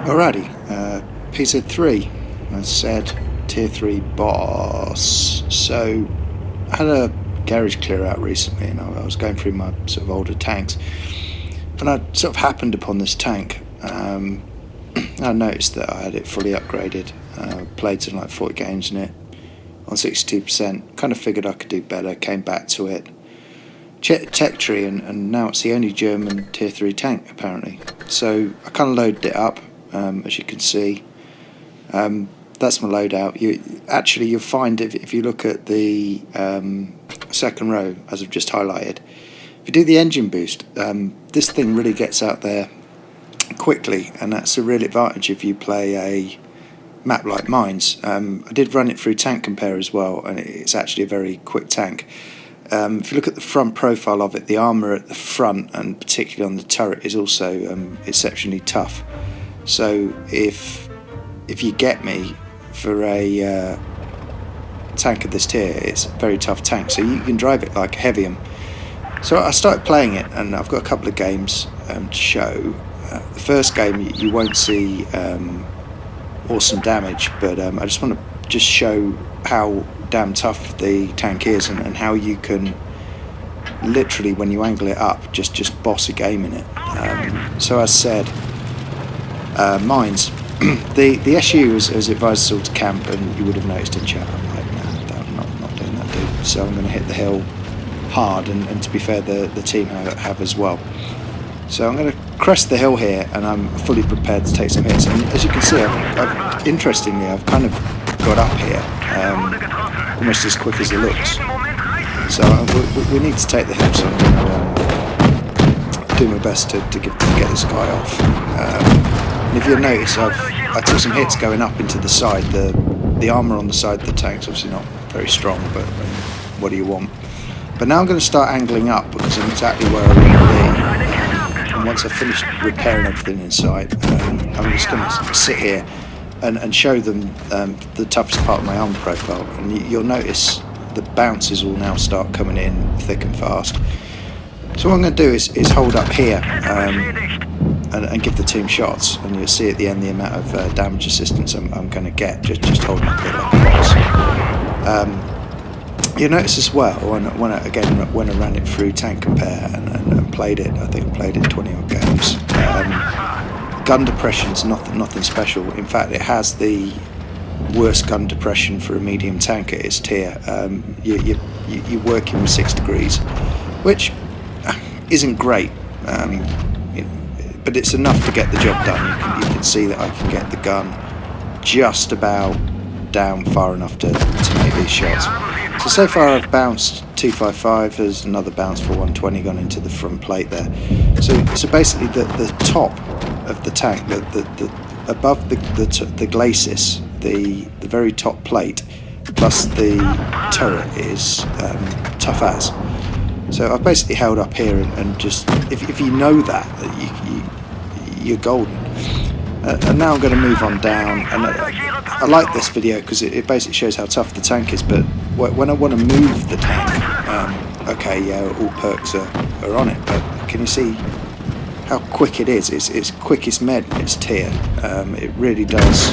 Alrighty, Pz.III, as said, Tier 3 boss. So, I had a garage clear out recently, and I was going through my sort of older tanks, and I sort of happened upon this tank. I noticed that I had it fully upgraded, played some like 40 games in it, on 62%, kind of figured I could do better, came back to it, checked tech tree, and now it's the only German Tier 3 tank, apparently. So, I kind of loaded it up. As you can see, that's my loadout. You'll find if you look at the second row, as I've just highlighted, if you do the engine boost, this thing really gets out there quickly, and that's a real advantage if you play a map like mine's. I did run it through Tank Compare as well, and it's actually a very quick tank. If you look at the front profile of it, the armour at the front, and particularly on the turret, is also exceptionally tough. So if you get me for a tank of this tier, it's a very tough tank. So you can drive it like a heavium. So I started playing it, and I've got a couple of games to show. The first game you won't see awesome damage, but I just want to show how damn tough the tank is, and how you can literally, when you angle it up, just boss a game in it. So as said, mines. the SU has advised us all to camp, and you would have noticed in chat, I'm like, nah, I'm not doing that, dude. So I'm going to hit the hill hard, and to be fair, the team have as well. So I'm going to crest the hill here, and I'm fully prepared to take some hits. And as you can see, interestingly, I've kind of got up here almost as quick as it looks. So we need to take the hill, so I'm going to do my best to get this guy off. And if you'll notice, I took some hits going up into the side. The armour on the side of the tank's obviously not very strong, but what do you want? But now I'm going to start angling up, because I'm exactly where I want to be. And once I've finished repairing everything inside, I'm just going to sit here and show them the toughest part of my armour profile. And you'll notice the bounces will now start coming in thick and fast. So what I'm going to do is hold up here and give the team shots, and you'll see at the end the amount of damage assistance I'm going to get just holding up here like a boss. You'll notice as well when I ran it through Tank Compare and played it, I think I played it 20 odd games. Gun depression's nothing special. In fact, it has the worst gun depression for a medium tank at its tier. You're working with 6 degrees, which isn't great, but it's enough to get the job done. You can see that I can get the gun just about down far enough to make these shots. So far I've bounced 255, there's another bounce for 120 gone into the front plate there. So basically the top of the tank, above the glacis, the very top plate, plus the turret is tough as. So I've basically held up here and just, if you know that, you're golden. And now I'm going to move on down, and I like this video because it basically shows how tough the tank is, but when I want to move the tank, okay, yeah, all perks are on it, but can you see how quick it is? It's quickest med in its tier. It really does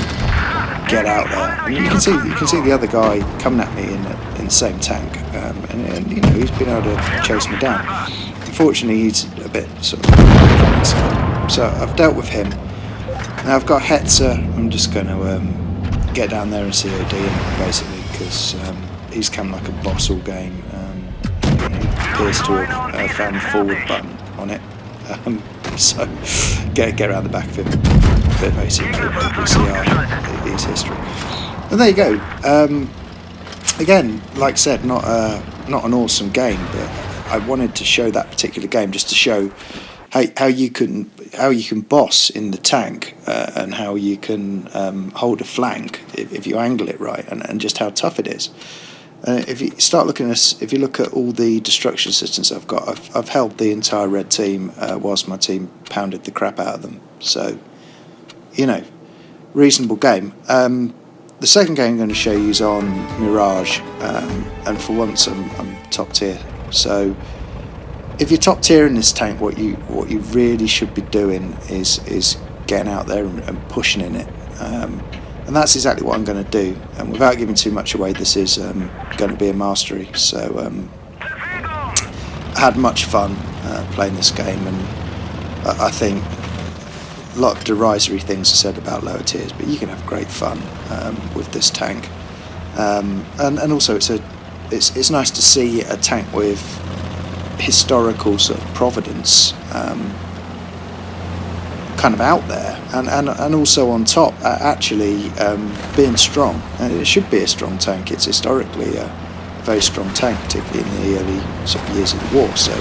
get out there. And you can see the other guy coming at me in the same tank, and you know, he's been able to chase me down. Unfortunately, he's a bit sort of, so I've dealt with him. Now I've got Hetzer. I'm just going to get down there and COD him, basically, because he's come like a boss all game. He appears to have found the forward button on it. So get around the back of him. A bit of ACP, PCR, his history. And there you go. Again, like I said, not an awesome game, but I wanted to show that particular game just to show how you can boss in the tank, and how you can hold a flank if you angle it right, and just how tough it is. If you start looking at if you look at all the destruction systems I've got, I've held the entire red team whilst my team pounded the crap out of them. So, you know, reasonable game. The second game I'm going to show you is on Mirage, and for once I'm top tier. So if you're top tier in this tank, what you really should be doing is getting out there and pushing in it. And that's exactly what I'm going to do. And without giving too much away, this is going to be a mastery. So I had much fun playing this game, and I think a lot of derisory things are said about lower tiers, but you can have great fun with this tank. And also it's nice to see a tank with historical sort of providence kind of out there, and also on top actually being strong. And it should be a strong tank. It's historically a very strong tank, particularly in the early sort of years of the war, so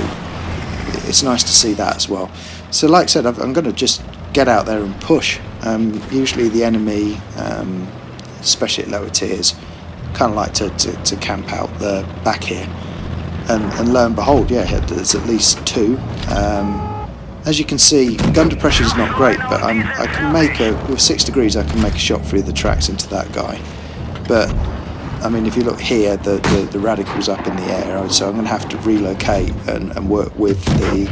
it's nice to see that as well. So like I said, I'm going to just get out there and push. Usually the enemy, especially at lower tiers, kind of like to camp out the back here, and lo and behold, yeah, there's at least two. As you can see, gun depression is not great, but I can make with 6 degrees I can make a shot through the tracks into that guy. But I mean, if you look here, the radical's up in the air, so I'm going to have to relocate and work with the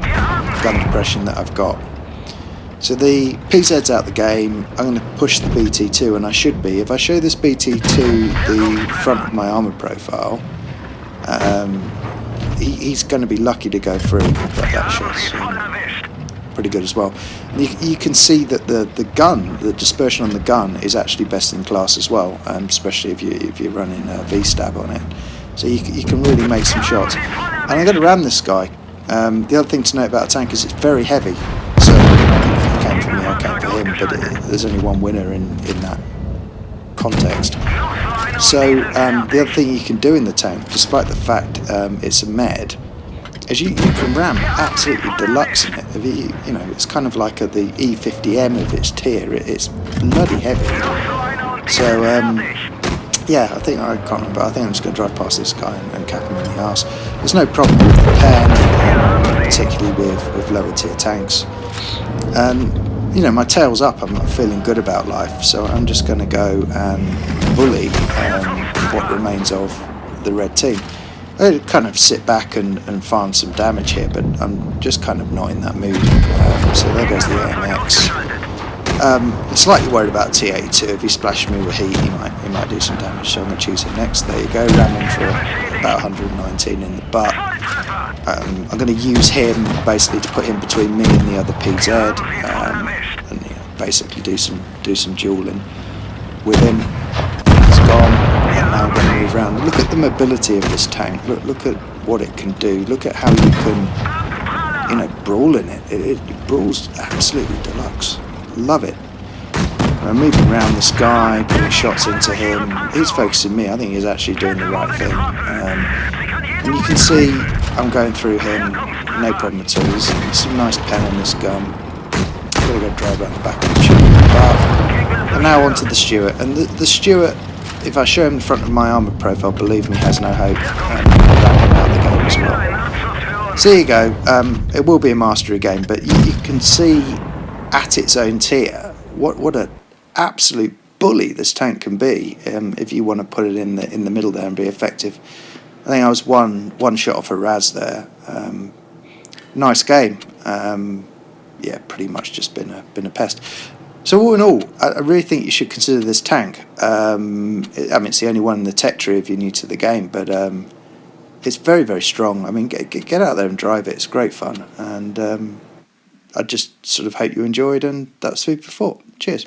gun depression that I've got. So the PZ's out the game. I'm going to push the BT2, and I should be. If I show this BT2 the front of my armour profile, he's going to be lucky to go through. That shot's pretty good as well. And you can see that the gun, the dispersion on the gun, is actually best in class as well, especially if you're running a V-stab on it. So you can really make some shots. And I'm going to ram this guy. The other thing to note about a tank is it's very heavy. So he came for me, I came for him, but there's only one winner in that context. So the other thing you can do in the tank, despite the fact it's a med, is you can ram absolutely deluxe in it. You know, it's kind of like the E50M of its tier. It's bloody heavy. So yeah, I can't remember. I think I'm just going to drive past this guy and cap him in the arse. There's no problem with the pen, particularly with lower tier tanks. And you know, my tail's up. I'm not feeling good about life, so I'm just going to go and bully what remains of the red team. I kind of sit back and farm some damage here, but I'm just kind of not in that mood. So there goes the AMX. I'm slightly worried about T82. If he splashes me with heat, he might do some damage, so I'm going to choose him next. There you go, ramming for about 119 in the butt. I'm going to use him basically to put him between me and the other PZ, and you know, basically do some dueling with him. He's gone. And now I'm going to move around. Look at the mobility of this tank. Look at what it can do. Look at how you can, you know, brawl in it. It brawls absolutely deluxe. Love it. I'm moving around this guy, putting shots into him. He's focusing me. I think he's actually doing the right thing. And you can see I'm going through him, no problem at all. There's some nice pen on this gun. I'm going to go drive around the back of the Tshep. And now onto the Stuart. And the Stuart, if I show him the front of my armour profile, believe me, has no hope. I'll him out of the game as well. So there you go. It will be a mastery game, but you can see at its own tier what an absolute bully this tank can be if you want to put it in the middle there and be effective. I think I was one shot off a Raz there. Nice game. Yeah, pretty much just been a pest. So all in all, I really think you should consider this tank. I mean, it's the only one in the tech tree if you're new to the game, but it's very, very strong. I mean, get out there and drive it. It's great fun, and I just sort of hope you enjoyed, and that's food for thought. Cheers.